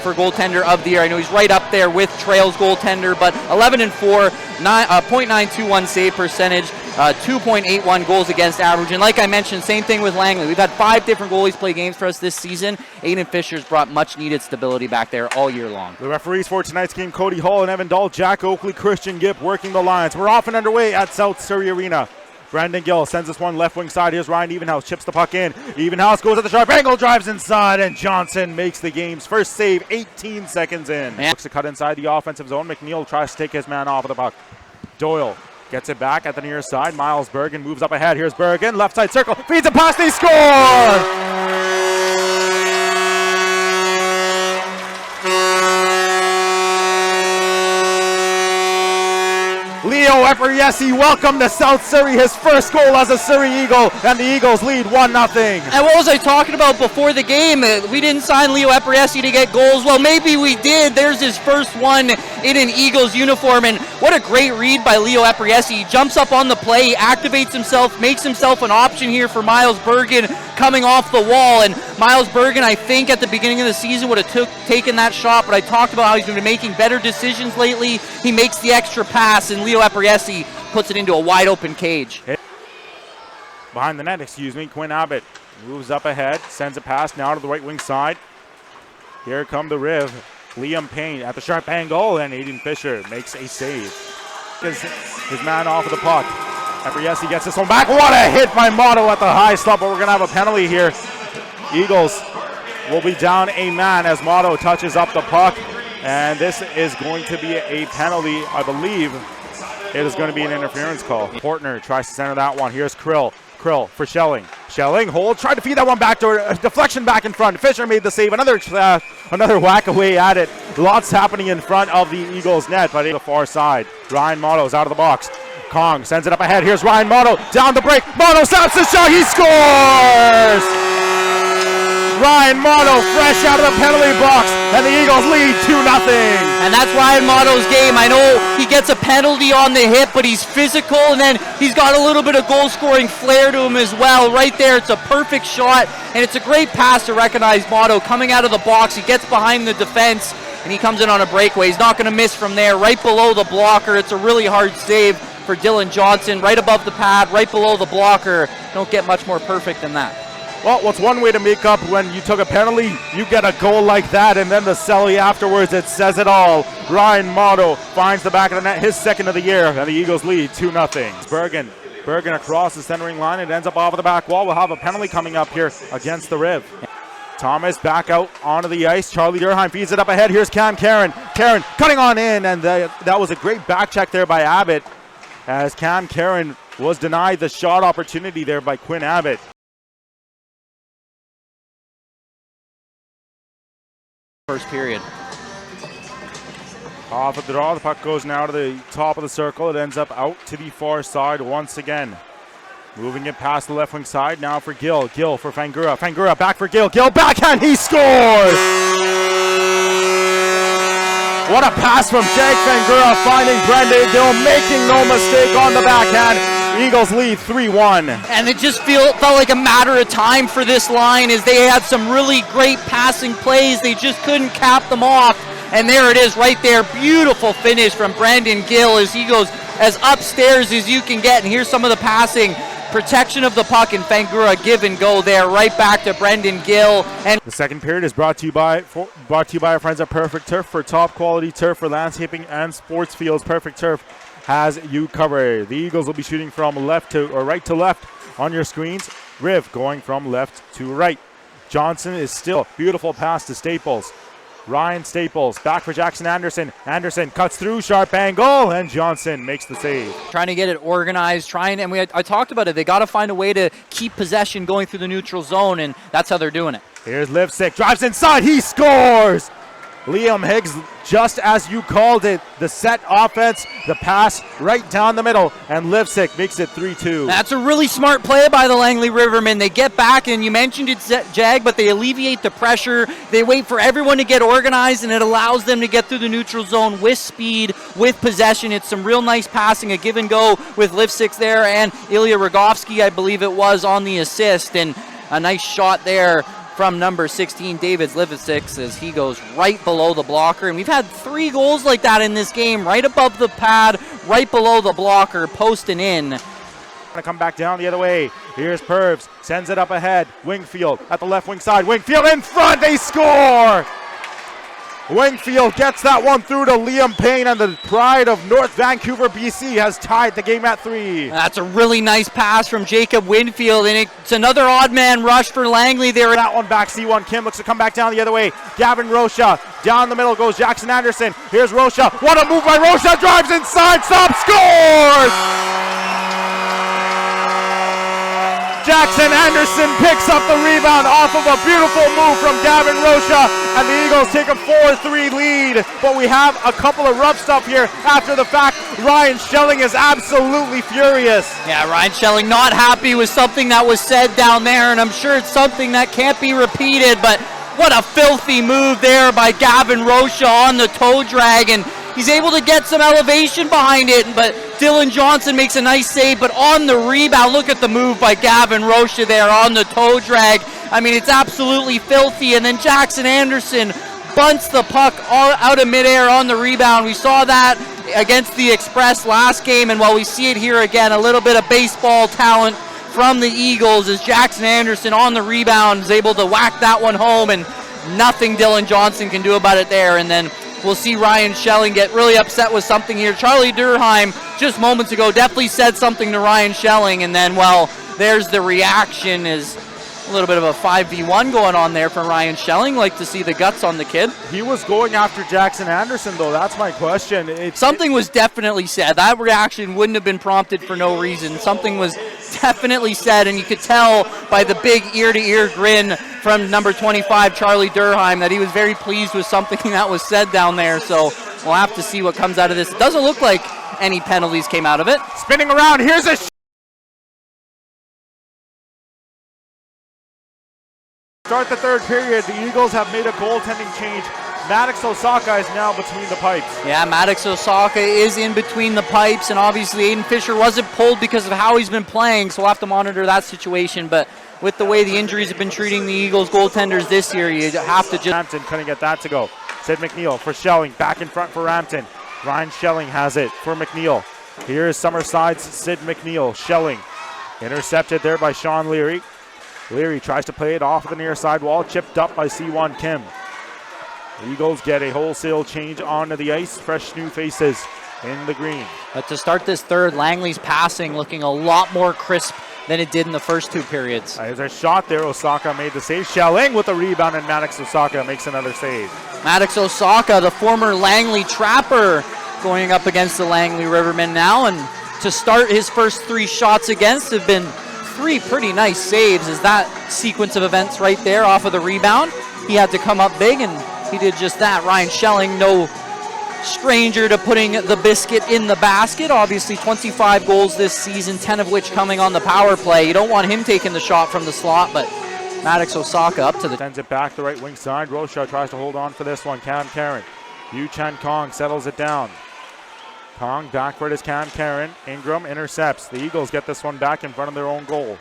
for goaltender of the year. I know he's right up there with Trail's goaltender, but 11-4, 0.921 save percentage, 2.81 goals against average. And like I mentioned, same thing with Langley. We've had 5 different goalies play games for us this season. Aiden Fisher's brought much needed stability back there all year long. The referees for tonight's game, Cody Hall and Evan Dahl, Jack Oakley, Christian Gipp working the lines. We're off and underway at South Surrey Arena. Brandon Gill sends this one left wing side. Here's Ryan Evenhouse, chips the puck in. Evenhouse goes at the sharp angle, drives inside, and Johnson makes the game's first save 18 seconds in. Looks to cut inside the offensive zone. McNeil tries to take his man off of the puck. Doyle gets it back at the near side. Miles Bergen moves up ahead. Here's Bergen, left side circle, feeds a pass, they score! Leo Epriesi welcome to South Surrey, his first goal as a Surrey Eagle, and the Eagles lead 1-0. And what was I talking about before the game? We didn't sign Leo Epriesi to get goals. Well, maybe we did. There's his first one in an Eagles uniform, and what a great read by Leo Epriesi. He jumps up on the play, activates himself, makes himself an option here for Miles Bergen coming off the wall. And Miles Bergen, I think at the beginning of the season would have taken that shot, but I talked about how he's been making better decisions lately. He makes the extra pass, and Leo Epriesi puts it into a wide open cage. Behind the net, Quinn Abbott moves up ahead, sends a pass now to the right wing side. Here come the Riv. Liam Payne at the sharp angle, and Aiden Fisher makes a save. His man off of the puck. Epriesi gets this one back. What a hit by Motto at the high slot, but we're going to have a penalty here. Eagles will be down a man as Motto touches up the puck, and this is going to be a penalty, I believe. It is going to be an interference call. Portner tries to center that one. Here's Krill. Krill for Schelling. Schelling holds, tried to feed that one back to her. Deflection back in front. Fisher made the save. Another whack away at it. Lots happening in front of the Eagles net, but the far side. Ryan Motto's out of the box. Kong sends it up ahead. Here's Ryan Motto down the break. Motto stops the shot. He scores! Ryan Motto fresh out of the penalty box, and the Eagles lead 2-0. And that's Ryan Motto's game. I know he gets a penalty on the hit, but he's physical, and then he's got a little bit of goal-scoring flair to him as well. Right there, it's a perfect shot, and it's a great pass to recognize Motto coming out of the box. He gets behind the defense, and he comes in on a breakaway. He's not going to miss from there. Right below the blocker, it's a really hard save for Dylan Johnson. Right above the pad, right below the blocker. Don't get much more perfect than that. Well, what's one way to make up when you took a penalty? You get a goal like that, and then the celly afterwards, it says it all. Ryan Motto finds the back of the net, his second of the year, and the Eagles lead 2-0. Bergen across the centering line. It ends up off of the back wall. We'll have a penalty coming up here against the Riv. Thomas back out onto the ice. Charlie Durheim feeds it up ahead. Here's Cam Karen. Karen cutting on in, and that was a great back check there by Abbott, as Cam Karen was denied the shot opportunity there by Quinn Abbott. First period. Off of the draw, the puck goes now to the top of the circle. It ends up out to the far side once again. Moving it past the left wing side now for Gill. Gill for Fangura. Fangura back for Gill. Gill backhand, he scores! What a pass from Jake Fangura, finding Brendan Gill, making no mistake on the backhand. Eagles lead 3-1. And it just felt like a matter of time for this line, as they had some really great passing plays. They just couldn't cap them off. And there it is right there. Beautiful finish from Brandon Gill as he goes as upstairs as you can get. And here's some of the passing. Protection of the puck, and Fangura give and go there. Right back to Brendan Gill. And the second period is brought to you by our friends at Perfect Turf. For top quality turf for landscaping and sports fields, Perfect Turf has you covered. The Eagles will be shooting from right to left on your screens. Riv going from left to right. Johnson is still beautiful pass to Staples. Ryan Staples back for Jackson Anderson. Anderson cuts through, sharp angle, and Johnson makes the save. Trying to get it organized, I talked about it. They got to find a way to keep possession going through the neutral zone, and that's how they're doing it. Here's Lipsick, drives inside, he scores! Liam Higgs, just as you called it, the set offense, the pass right down the middle, and Lipsick makes it 3-2. That's a really smart play by the Langley Rivermen. They get back, and you mentioned it, Jag, but they alleviate the pressure. They wait for everyone to get organized, and it allows them to get through the neutral zone with speed, with possession. It's some real nice passing, a give and go with Lipsick there, and Ilya Rogovsky, I believe it was, on the assist, and a nice shot there from number 16, David Livicic, as he goes right below the blocker. And we've had 3 goals like that in this game, right above the pad, right below the blocker, posting in. Gonna come back down the other way. Here's Purves, sends it up ahead. Wingfield at the left wing side. Wingfield in front, they score! Wingfield gets that one through to Liam Payne, and the pride of North Vancouver, BC has tied the game at 3. That's a really nice pass from Jacob Winfield, and it's another odd man rush for Langley there. That one back, C1 Kim looks to come back down the other way. Gavin Rocha, down the middle goes Jackson Anderson. Here's Rocha, what a move by Rocha, drives inside, stops, scores! Jackson Anderson picks up the rebound off of a beautiful move from Gavin Rocha, and the Eagles take a 4-3 lead. But we have a couple of rough stuff here after the fact. Ryan Schelling is absolutely furious. Yeah, Ryan Schelling not happy with something that was said down there, and I'm sure it's something that can't be repeated, but what a filthy move there by Gavin Rocha on the toe drag, and he's able to get some elevation behind it, but Dylan Johnson makes a nice save, but on the rebound, look at the move by Gavin Rocha there on the toe drag. I mean, it's absolutely filthy, and then Jackson Anderson bunts the puck all out of midair on the rebound. We saw that against the Express last game, and while we see it here again, a little bit of baseball talent from the Eagles as Jackson Anderson on the rebound is able to whack that one home, and nothing Dylan Johnson can do about it there. And then we'll see Ryan Schelling get really upset with something here. Charlie Durheim, just moments ago, definitely said something to Ryan Schelling, and then, well, there's the reaction. Is a little bit of a 5v1 going on there for Ryan Schelling. Like to see the guts on the kid. He was going after Jackson Anderson, though. That's my question. Something was definitely said. That reaction wouldn't have been prompted for no reason. Something was definitely said, and you could tell by the big ear-to-ear grin from number 25, Charlie Durheim, that he was very pleased with something that was said down there. So we'll have to see what comes out of this. It doesn't look like any penalties came out of it. Spinning around, here's a start the third period. The Eagles have made a goaltending change. Maddox Osaka is now between the pipes. Yeah, Maddox Osaka is in between the pipes, and obviously Aiden Fisher wasn't pulled because of how he's been playing, so we'll have to monitor that situation. But with the way the injuries have been treating the Eagles goaltenders this year, you have to just... Rampton couldn't get that to go. Sid McNeil for Schelling, back in front for Rampton. Ryan Schelling has it for McNeil. Here's Summerside's Sid McNeil. Schelling intercepted there by Sean Leary. Leary tries to play it off the near side wall, chipped up by C1 Kim. The Eagles get a wholesale change onto the ice. Fresh new faces in the green. But to start this third, Langley's passing looking a lot more crisp than it did in the first 2 periods. There's a shot there. Osaka made the save. Schelling with the rebound, and Maddox Osaka makes another save. Maddox Osaka, the former Langley Trapper, going up against the Langley Rivermen now. And to start his first 3 shots against have been 3 pretty nice saves. As that sequence of events right there off of the rebound, he had to come up big, and he did just that. Ryan Schelling, no stranger to putting the biscuit in the basket. Obviously 25 goals this season, 10 of which coming on the power play. You don't want him taking the shot from the slot, but Maddox Osaka up to the... Sends it back the right wing side. Rocha tries to hold on for this one. Cam Karen. Yu Chan Kong settles it down. Kong back for it is Cam Karen. Ingram intercepts. The Eagles get this one back in front of their own goal.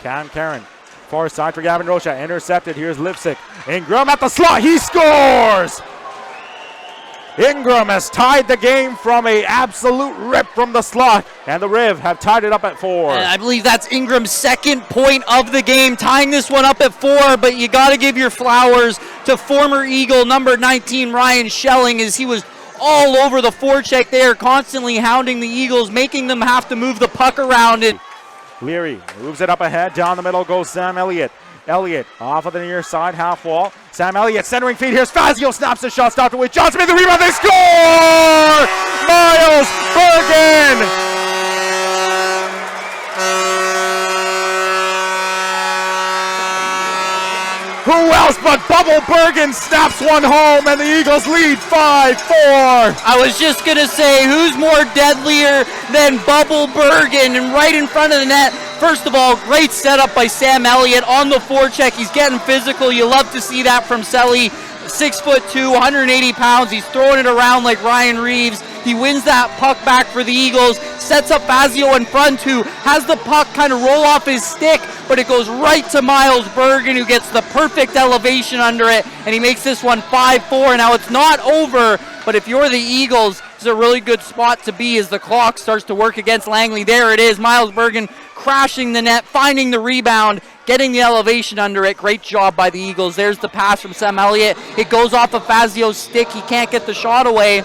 Cam Karen. Far side for Gavin Rocha. Intercepted. Here's Lipsick. Ingram at the slot. He scores! Ingram has tied the game from an absolute rip from the slot, and the Riv have tied it up at 4. And I believe that's Ingram's second point of the game, tying this one up at 4, but you got to give your flowers to former Eagle number 19, Ryan Schelling, as he was all over the forecheck there, constantly hounding the Eagles, making them have to move the puck around it. Leary moves it up ahead. Down the middle goes Sam Elliott. Elliott off of the near side half wall. Sam Elliott centering feed. Here's Fazio, snaps the shot, stopped away. Johnson made the rebound. They score! Miles Bergen! Who else but Bubble Bergen snaps one home, and the Eagles lead 5-4. I was just going to say, who's more deadlier than Bubble Bergen? And right in front of the net, first of all, great setup by Sam Elliott on the forecheck. He's getting physical. You love to see that from Selly. 6'2", 180 pounds. He's throwing it around like Ryan Reeves. He wins that puck back for the Eagles, sets up Fazio in front, who has the puck kind of roll off his stick, but it goes right to Miles Bergen, who gets the perfect elevation under it, and he makes this one 5-4. Now it's not over, but if you're the Eagles, it's a really good spot to be as the clock starts to work against Langley. There it is, Miles Bergen crashing the net, finding the rebound, getting the elevation under it. Great job by the Eagles. There's the pass from Sam Elliott. It goes off of Fazio's stick. He can't get the shot away,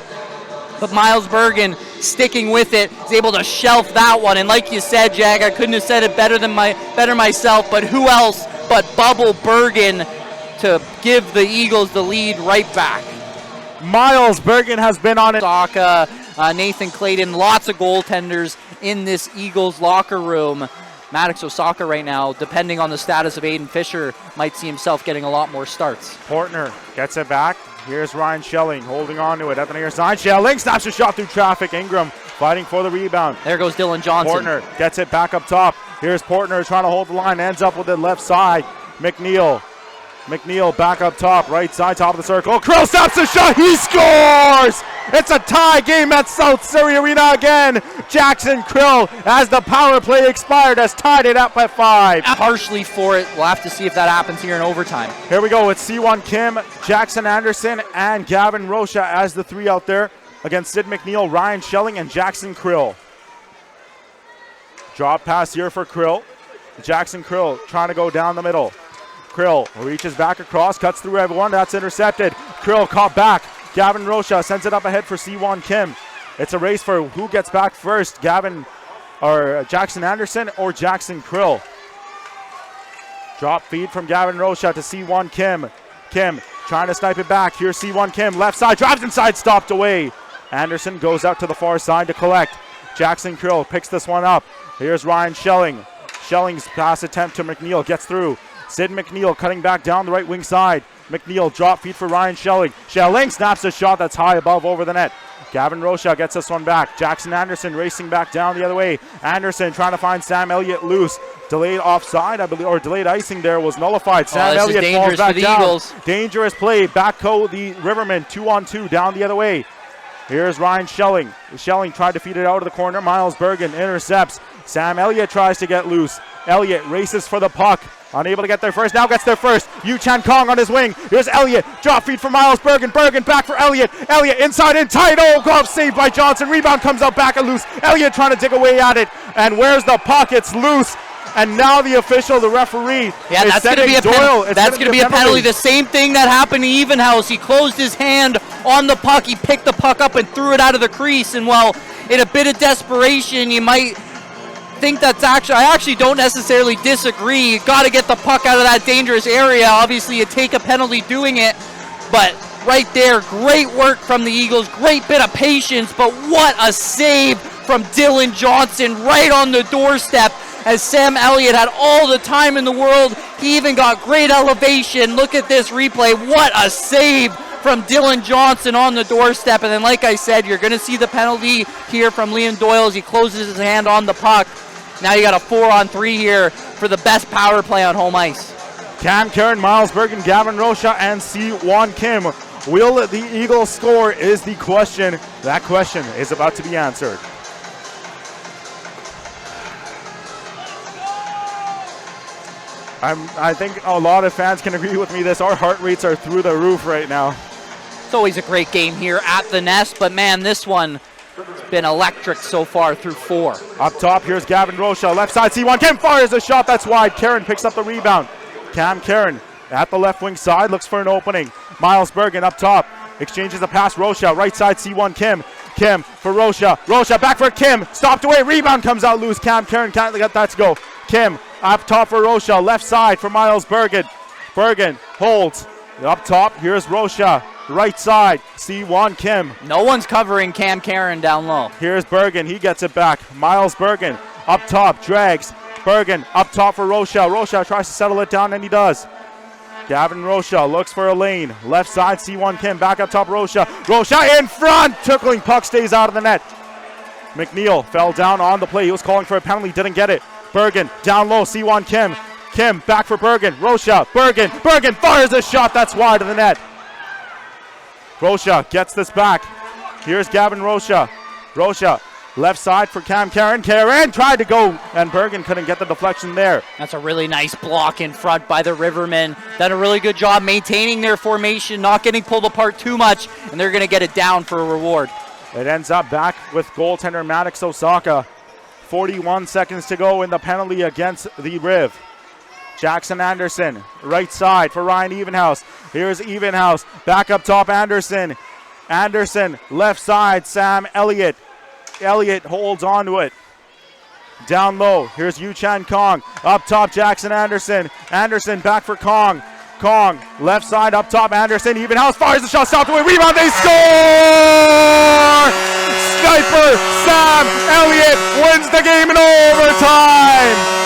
but Miles Bergen sticking with it is able to shelf that one. And like you said, Jag, I couldn't have said it better myself, but who else but Bubble Bergen to give the Eagles the lead right back. Miles Bergen has been on it. Osaka, Nathan Clayton, lots of goaltenders in this Eagles locker room. Maddox Osaka right now, depending on the status of Aiden Fisher, might see himself getting a lot more starts. Portner gets it back. Here's Ryan Schelling holding on to it at the near side. Schelling snaps a shot through traffic. Ingram fighting for the rebound. There goes Dylan Johnson. Portner gets it back up top. Here's Portner trying to hold the line. Ends up with it left side. McNeil back up top, right side, top of the circle. Krill stops the shot. He scores! It's a tie game at South Surrey Arena again. Jackson Krill, as the power play expired, has tied it up at 5. Partially for it. We'll have to see if that happens here in overtime. Here we go. It's C1 Kim, Jackson Anderson, and Gavin Rocha as the three out there against Sid McNeil, Ryan Schelling, and Jackson Krill. Drop pass here for Krill. Jackson Krill trying to go down the middle. Krill reaches back across, cuts through everyone. That's intercepted. Krill caught back. Gavin Rocha sends it up ahead for C1 Kim. It's a race for who gets back first, Jackson Anderson or Jackson Krill. Drop feed from Gavin Rocha to C1 Kim. Kim trying to snipe it back. Here's C1 Kim, left side, drives inside, stopped away. Anderson goes out to the far side to collect. Jackson Krill picks this one up. Here's Ryan Schelling. Schelling's pass attempt to McNeil gets through. Sid McNeil cutting back down the right wing side. McNeil drop feed for Ryan Schelling. Schelling snaps a shot that's high above over the net. Gavin Rocha gets this one back. Jackson Anderson racing back down the other way. Anderson trying to find Sam Elliott loose. Delayed offside, I believe, or delayed icing there was nullified. Sam Elliott falls back down. Eagles. Dangerous play. Backco the Rivermen 2-on-2 down the other way. Here's Ryan Schelling. Schelling tried to feed it out of the corner. Miles Bergen intercepts. Sam Elliott tries to get loose. Elliott races for the puck. Unable to get there first. Now gets there first. Yu Chan Kong on his wing. Here's Elliott. Drop feed for Miles Bergen. Bergen back for Elliott. Elliott inside in tight. Oh, glove saved by Johnson. Rebound comes out back and loose. Elliott trying to dig away at it. And where's the puck? It's loose. And now the official, the referee, that's going to be a penalty. That's going to be a penalty. The same thing that happened to Evenhouse. He closed his hand on the puck. He picked the puck up and threw it out of the crease. And well, in a bit of desperation, you might think that's I actually don't necessarily disagree. You got to get the puck out of that dangerous area. Obviously, you take a penalty doing it. But right there, great work from the Eagles. Great bit of patience. But what a save from Dylan Johnson right on the doorstep. As Sam Elliott had all the time in the world. He even got great elevation. Look at this replay. What a save from Dylan Johnson on the doorstep. And then, like I said, you're going to see the penalty here from Liam Doyle as he closes his hand on the puck. Now you got a 4-on-3 here for the best power play on home ice. Cam Karen, Miles Bergen, Gavin Rocha, and C1 Kim. Will the Eagles score is the question. That question is about to be answered. I think a lot of fans can agree with me this. Our heart rates are through the roof right now. It's always a great game here at the Nest, but man, this one has been electric so far through 4. Up top, here's Gavin Rocha. Left side, C1. Kim fires a shot. That's wide. Karen picks up the rebound. Cam Karen at the left wing side looks for an opening. Miles Bergen up top. Exchanges a pass. Rocha. Right side, C1. Kim. Kim for Rocha. Rocha back for Kim. Stopped away. Rebound comes out loose. Cam Karen can't get that to go. Kim up top for Rocha. Left side for Miles Bergen. Bergen holds. Up top, here's Rocha. Right side, C1 Kim. No one's covering Cam Karen down low. Here's Bergen. He gets it back. Miles Bergen up top, drags. Bergen up top for Rocha. Rocha tries to settle it down, and he does. Gavin Rocha looks for a lane. Left side, C1 Kim. Back up top, Rocha. Rocha in front. Tickling puck stays out of the net. McNeil fell down on the play. He was calling for a penalty. Didn't get it. Bergen down low, C1 Kim. Kim back for Bergen. Rocha. Bergen. Bergen fires a shot that's wide of the net. Rocha gets this back. Here's Gavin Rocha. Rocha, left side for Cam Karen. Karen tried to go, and Bergen couldn't get the deflection there. That's a really nice block in front by the Rivermen. Done a really good job maintaining their formation, not getting pulled apart too much, and they're going to get it down for a reward. It ends up back with goaltender Maddox Osaka. 41 seconds to go in the penalty against the Riv. Jackson Anderson, right side for Ryan Evenhouse. Here's Evenhouse, back up top Anderson. Anderson, left side, Sam Elliott. Elliott holds on to it. Down low, here's Yu-Chan Kong. Up top, Jackson Anderson. Anderson back for Kong. Kong, left side, up top, Anderson. Evenhouse fires the shot, stopped away, rebound, they score! Sniper Sam Elliott wins the game in overtime!